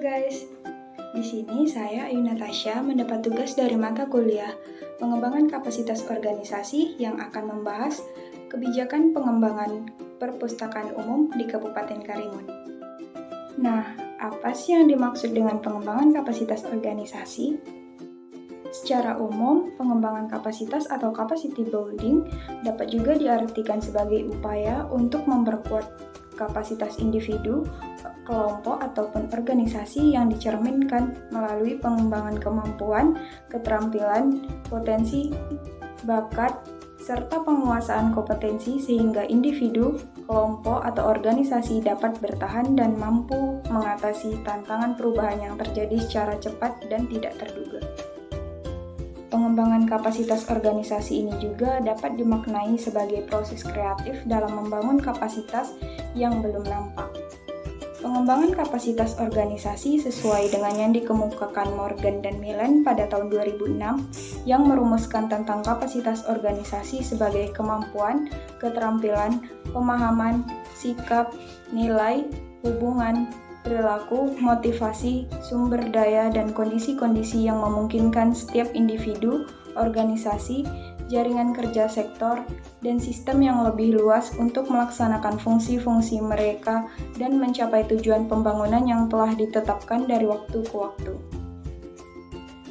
guys, di sini saya Ayu Natasha mendapat tugas dari mata kuliah pengembangan kapasitas organisasi yang akan membahas kebijakan pengembangan perpustakaan umum di Kabupaten Karimun. Nah, apa sih yang dimaksud dengan pengembangan kapasitas organisasi? Secara umum, pengembangan kapasitas atau capacity building dapat juga diartikan sebagai upaya untuk memperkuat kapasitas individu, kelompok, ataupun organisasi yang dicerminkan melalui pengembangan kemampuan, keterampilan, potensi, bakat, serta penguasaan kompetensi sehingga individu, kelompok, atau organisasi dapat bertahan dan mampu mengatasi tantangan perubahan yang terjadi secara cepat dan tidak terduga. Pengembangan kapasitas organisasi ini juga dapat dimaknai sebagai proses kreatif dalam membangun kapasitas yang belum nampak. Pengembangan kapasitas organisasi sesuai dengan yang dikemukakan Morgan dan Millen pada tahun 2006 yang merumuskan tentang kapasitas organisasi sebagai kemampuan, keterampilan, pemahaman, sikap, nilai, hubungan, perilaku, motivasi, sumber daya, dan kondisi-kondisi yang memungkinkan setiap individu, organisasi, jaringan kerja sektor, dan sistem yang lebih luas untuk melaksanakan fungsi-fungsi mereka dan mencapai tujuan pembangunan yang telah ditetapkan dari waktu ke waktu.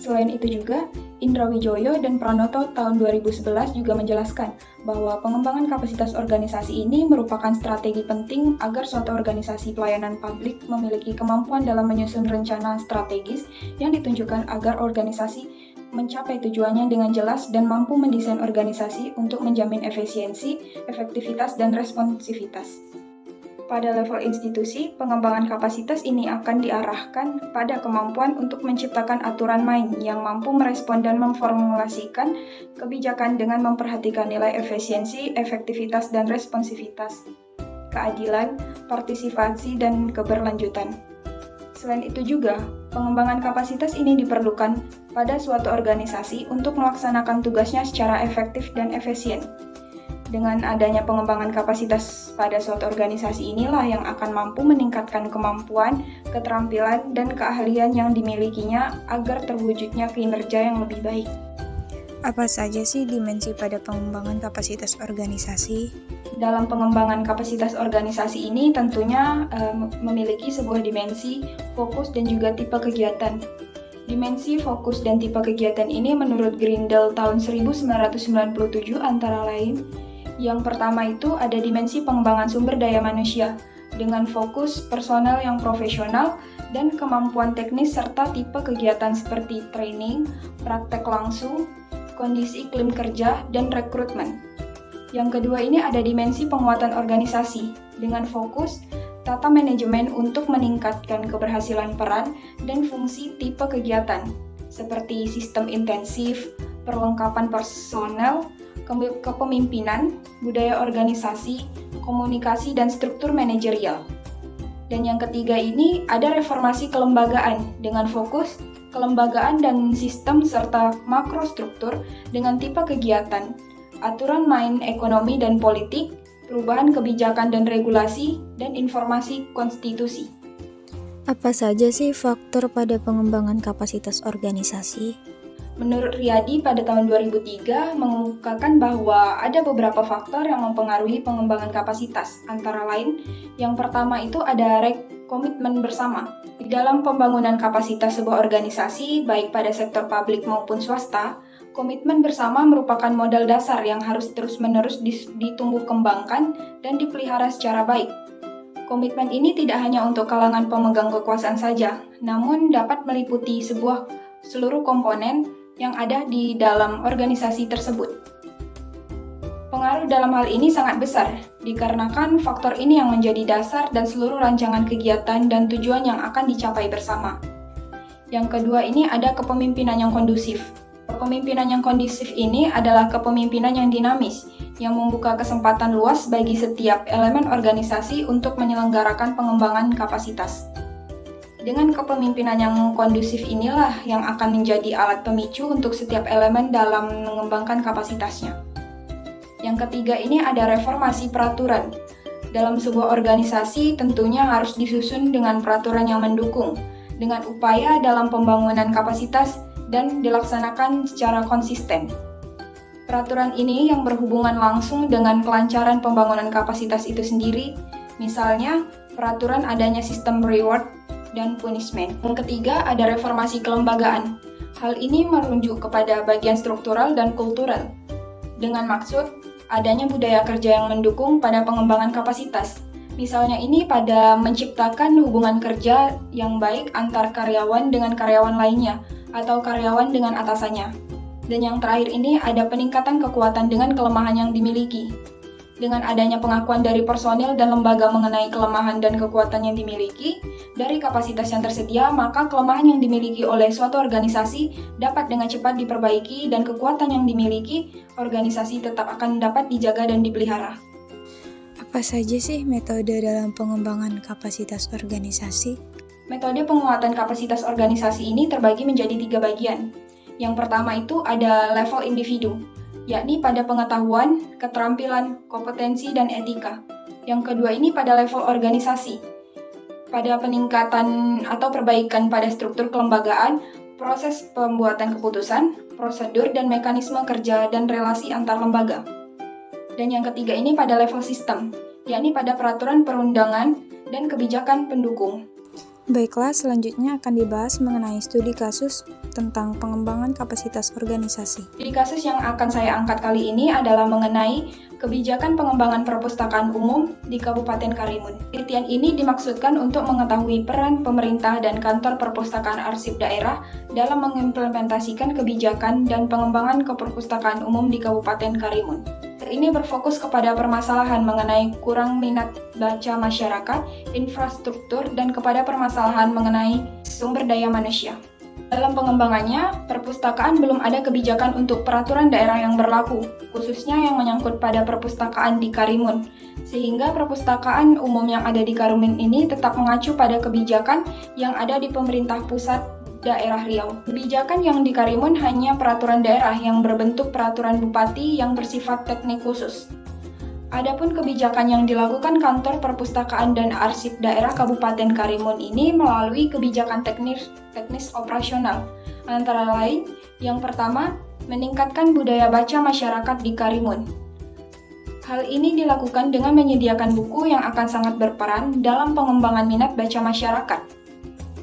Selain itu juga, Indra Wijoyo dan Pranoto tahun 2011 juga menjelaskan bahwa pengembangan kapasitas organisasi ini merupakan strategi penting agar suatu organisasi pelayanan publik memiliki kemampuan dalam menyusun rencana strategis yang ditunjukkan agar organisasi mencapai tujuannya dengan jelas dan mampu mendesain organisasi untuk menjamin efisiensi, efektivitas, dan responsivitas. Pada level institusi, pengembangan kapasitas ini akan diarahkan pada kemampuan untuk menciptakan aturan main yang mampu merespon dan memformulasikan kebijakan dengan memperhatikan nilai efisiensi, efektivitas, dan responsivitas, keadilan, partisipasi, dan keberlanjutan. Selain itu juga, pengembangan kapasitas ini diperlukan pada suatu organisasi untuk melaksanakan tugasnya secara efektif dan efisien. Dengan adanya pengembangan kapasitas pada suatu organisasi inilah yang akan mampu meningkatkan kemampuan, keterampilan, dan keahlian yang dimilikinya agar terwujudnya kinerja yang lebih baik. Apa saja sih dimensi pada pengembangan kapasitas organisasi? Dalam pengembangan kapasitas organisasi ini tentunya memiliki sebuah dimensi, fokus, dan juga tipe kegiatan. Dimensi, fokus, dan tipe kegiatan ini menurut Grindel tahun 1997 antara lain, yang pertama itu ada dimensi pengembangan sumber daya manusia dengan fokus personel yang profesional dan kemampuan teknis serta tipe kegiatan seperti training, praktek langsung, kondisi iklim kerja, dan rekrutmen. Yang kedua ini ada dimensi penguatan organisasi dengan fokus tata manajemen untuk meningkatkan keberhasilan peran dan fungsi tipe kegiatan seperti sistem intensif, perlengkapan personel, kepemimpinan, budaya organisasi, komunikasi, dan struktur manajerial. Dan yang ketiga ini ada reformasi kelembagaan dengan fokus kelembagaan dan sistem serta makrostruktur dengan tipe kegiatan, aturan main ekonomi dan politik, perubahan kebijakan dan regulasi, dan informasi konstitusi. Apa saja sih faktor pada pengembangan kapasitas organisasi? Menurut Riyadi pada tahun 2003 mengemukakan bahwa ada beberapa faktor yang mempengaruhi pengembangan kapasitas. Antara lain, yang pertama itu ada komitmen bersama. Di dalam pembangunan kapasitas sebuah organisasi, baik pada sektor publik maupun swasta, komitmen bersama merupakan modal dasar yang harus terus-menerus ditumbuh kembangkan dan dipelihara secara baik. Komitmen ini tidak hanya untuk kalangan pemegang kekuasaan saja, namun dapat meliputi seluruh komponen yang ada di dalam organisasi tersebut. Pengaruh dalam hal ini sangat besar, dikarenakan faktor ini yang menjadi dasar dan seluruh rancangan kegiatan dan tujuan yang akan dicapai bersama. Yang kedua ini ada kepemimpinan yang kondusif. Kepemimpinan yang kondusif ini adalah kepemimpinan yang dinamis, yang membuka kesempatan luas bagi setiap elemen organisasi untuk menyelenggarakan pengembangan kapasitas. Dengan kepemimpinan yang kondusif inilah yang akan menjadi alat pemicu untuk setiap elemen dalam mengembangkan kapasitasnya. Yang ketiga ini ada reformasi peraturan. Dalam sebuah organisasi tentunya harus disusun dengan peraturan yang mendukung dengan upaya dalam pembangunan kapasitas dan dilaksanakan secara konsisten. Peraturan ini yang berhubungan langsung dengan kelancaran pembangunan kapasitas itu sendiri, misalnya peraturan adanya sistem reward dan punishment. Yang ketiga, ada reformasi kelembagaan. Hal ini merujuk kepada bagian struktural dan kultural, dengan maksud adanya budaya kerja yang mendukung pada pengembangan kapasitas. Misalnya ini pada menciptakan hubungan kerja yang baik antar karyawan dengan karyawan lainnya, atau karyawan dengan atasannya. Dan yang terakhir ini ada peningkatan kekuatan dengan kelemahan yang dimiliki. Dengan adanya pengakuan dari personil dan lembaga mengenai kelemahan dan kekuatan yang dimiliki dari kapasitas yang tersedia, maka kelemahan yang dimiliki oleh suatu organisasi dapat dengan cepat diperbaiki dan kekuatan yang dimiliki organisasi tetap akan dapat dijaga dan dipelihara. Apa saja sih metode dalam pengembangan kapasitas organisasi? Metode penguatan kapasitas organisasi ini terbagi menjadi 3 bagian. Yang pertama itu ada level individu, yakni pada pengetahuan, keterampilan, kompetensi, dan etika. Yang kedua ini pada level organisasi, pada peningkatan atau perbaikan pada struktur kelembagaan, proses pembuatan keputusan, prosedur dan mekanisme kerja dan relasi antar lembaga. Dan yang ketiga ini pada level sistem, yakni pada peraturan perundangan dan kebijakan pendukung. Baiklah, selanjutnya akan dibahas mengenai studi kasus tentang pengembangan kapasitas organisasi. Studi kasus yang akan saya angkat kali ini adalah mengenai kebijakan pengembangan perpustakaan umum di Kabupaten Karimun. Penelitian ini dimaksudkan untuk mengetahui peran pemerintah dan kantor perpustakaan arsip daerah dalam mengimplementasikan kebijakan dan pengembangan keperpustakaan umum di Kabupaten Karimun. Ini berfokus kepada permasalahan mengenai kurang minat baca masyarakat, infrastruktur, dan kepada permasalahan mengenai sumber daya manusia. Dalam pengembangannya, perpustakaan belum ada kebijakan untuk peraturan daerah yang berlaku, khususnya yang menyangkut pada perpustakaan di Karimun, sehingga perpustakaan umum yang ada di Karimun ini tetap mengacu pada kebijakan yang ada di pemerintah pusat daerah Riau. Kebijakan yang di Karimun hanya peraturan daerah yang berbentuk peraturan bupati yang bersifat teknik khusus. Adapun kebijakan yang dilakukan kantor perpustakaan dan arsip daerah Kabupaten Karimun ini melalui kebijakan teknis operasional. Antara lain, yang pertama, meningkatkan budaya baca masyarakat di Karimun. Hal ini dilakukan dengan menyediakan buku yang akan sangat berperan dalam pengembangan minat baca masyarakat.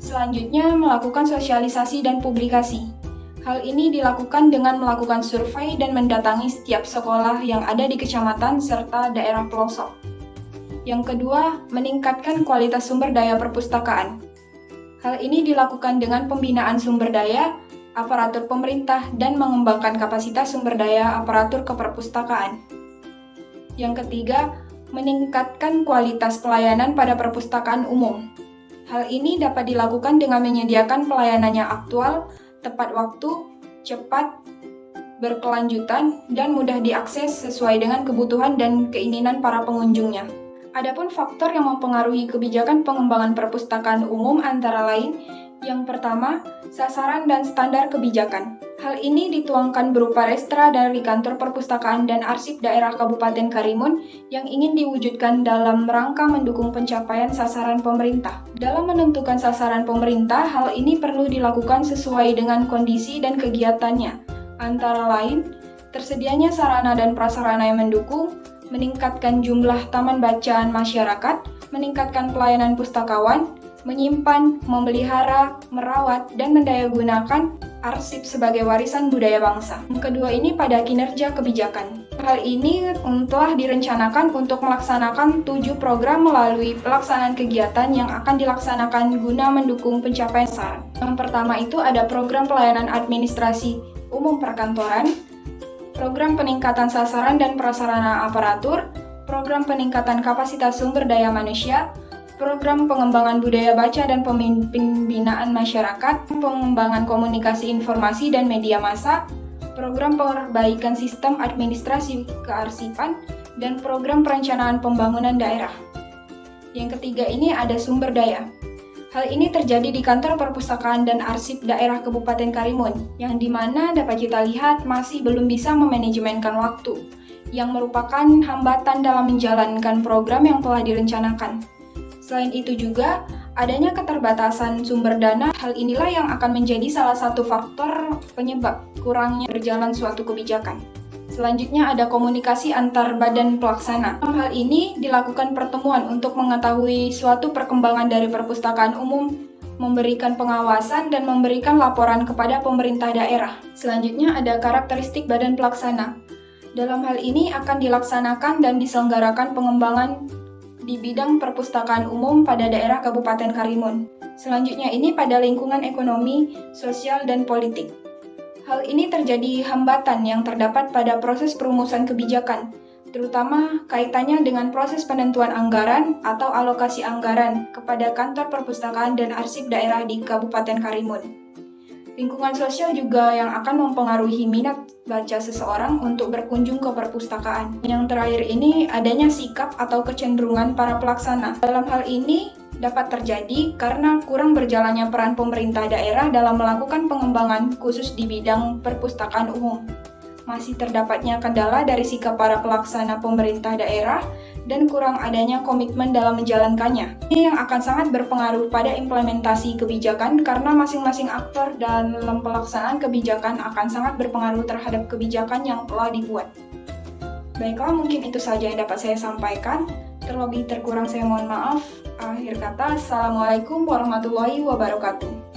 Selanjutnya, melakukan sosialisasi dan publikasi. Hal ini dilakukan dengan melakukan survei dan mendatangi setiap sekolah yang ada di kecamatan serta daerah pelosok. Yang kedua, meningkatkan kualitas sumber daya perpustakaan. Hal ini dilakukan dengan pembinaan sumber daya, aparatur pemerintah, dan mengembangkan kapasitas sumber daya aparatur keperpustakaan. Yang ketiga, meningkatkan kualitas pelayanan pada perpustakaan umum. Hal ini dapat dilakukan dengan menyediakan pelayanannya aktual, tepat waktu, cepat, berkelanjutan, dan mudah diakses sesuai dengan kebutuhan dan keinginan para pengunjungnya. Adapun faktor yang mempengaruhi kebijakan pengembangan perpustakaan umum antara lain, yang pertama, sasaran dan standar kebijakan. Hal ini dituangkan berupa restra dari kantor perpustakaan dan arsip daerah Kabupaten Karimun yang ingin diwujudkan dalam rangka mendukung pencapaian sasaran pemerintah. Dalam menentukan sasaran pemerintah, hal ini perlu dilakukan sesuai dengan kondisi dan kegiatannya. Antara lain, tersedianya sarana dan prasarana yang mendukung, meningkatkan jumlah taman bacaan masyarakat, meningkatkan pelayanan pustakawan, menyimpan, memelihara, merawat, dan mendayagunakan arsip sebagai warisan budaya bangsa. Yang kedua ini pada kinerja kebijakan. Hal ini telah direncanakan untuk melaksanakan 7 program melalui pelaksanaan kegiatan yang akan dilaksanakan guna mendukung pencapaian sasaran. Yang pertama itu ada program pelayanan administrasi umum perkantoran, program peningkatan sasaran dan prasarana aparatur, program peningkatan kapasitas sumber daya manusia, program pengembangan budaya baca dan pembinaan masyarakat, pengembangan komunikasi informasi dan media massa, program perbaikan sistem administrasi kearsipan, dan program perencanaan pembangunan daerah. Yang ketiga ini ada sumber daya. Hal ini terjadi di kantor perpustakaan dan arsip daerah Kabupaten Karimun, yang dimana dapat kita lihat masih belum bisa memanajemenkan waktu, yang merupakan hambatan dalam menjalankan program yang telah direncanakan. Selain itu juga, Adanya keterbatasan sumber dana, hal inilah yang akan menjadi salah satu faktor penyebab kurangnya berjalan suatu kebijakan. Selanjutnya ada komunikasi antar badan pelaksana. Dalam hal ini dilakukan pertemuan untuk mengetahui suatu perkembangan dari perpustakaan umum, memberikan pengawasan dan memberikan laporan kepada pemerintah daerah. Selanjutnya ada karakteristik badan pelaksana. Dalam hal ini akan dilaksanakan dan diselenggarakan pengembangan di bidang perpustakaan umum pada daerah Kabupaten Karimun. Selanjutnya ini pada lingkungan ekonomi, sosial, dan politik. Hal ini terjadi hambatan yang terdapat pada proses perumusan kebijakan, terutama kaitannya dengan proses penentuan anggaran atau alokasi anggaran kepada kantor perpustakaan dan arsip daerah di Kabupaten Karimun. Lingkungan sosial juga yang akan mempengaruhi minat baca seseorang untuk berkunjung ke perpustakaan. Yang terakhir ini adanya sikap atau kecenderungan para pelaksana. Dalam hal ini dapat terjadi karena kurang berjalannya peran pemerintah daerah dalam melakukan pengembangan khusus di bidang perpustakaan umum. Masih terdapatnya kendala dari sikap para pelaksana pemerintah daerah dan kurang adanya komitmen dalam menjalankannya. Ini yang akan sangat berpengaruh pada implementasi kebijakan karena masing-masing aktor dalam pelaksanaan kebijakan akan sangat berpengaruh terhadap kebijakan yang telah dibuat. Baiklah, mungkin itu saja yang dapat saya sampaikan. Terlebih terkurang saya mohon maaf. Akhir kata, Assalamualaikum warahmatullahi wabarakatuh.